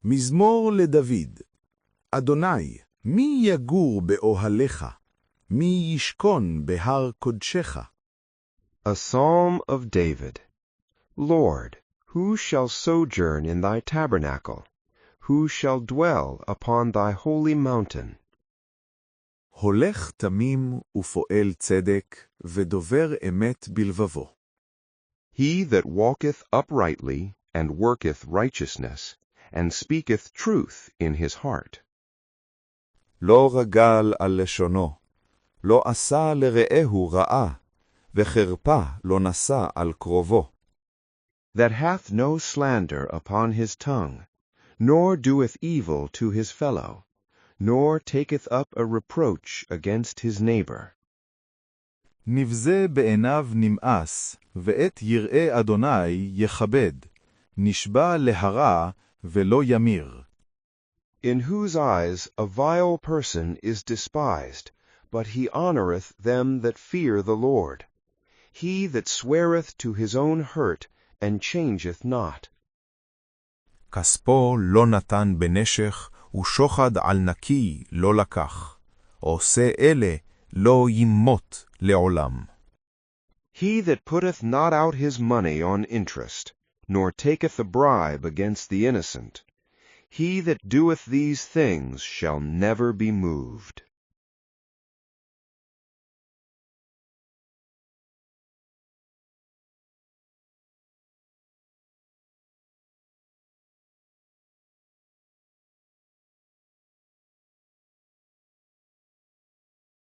מזמור לדוד. אדוני, מי יגור באוהליך? מי ישכון בהר קודשך? A psalm of David. Lord, who shall sojourn in thy tabernacle? Who shall dwell upon thy holy mountain? הולך תמים ופועל צדק, ודובר אמת בלבבו. He that walketh uprightly, and worketh righteousness, and speaketh truth in his heart. לא רגל על לשונו, לא עשה לרעהו רעה, וחרפה לא נשא על קרובו. That hath no slander upon his tongue, nor doeth evil to his fellow, nor taketh up a reproach against his neighbor. נבזה בעיניו נמאס, ואת יראה אדוני יכבד, נשבע להרע ולא ימיר. In whose eyes a vile person is despised, but he honoreth them that fear the Lord. He that sweareth to his own hurt, and changeth not. כספו לא נתן בנשך, ושוחד על נקי לא לקח. עושה אלה לא ימות לעולם. He that putteth not out his money on interest, nor taketh a bribe against the innocent, he that doeth these things shall never be moved.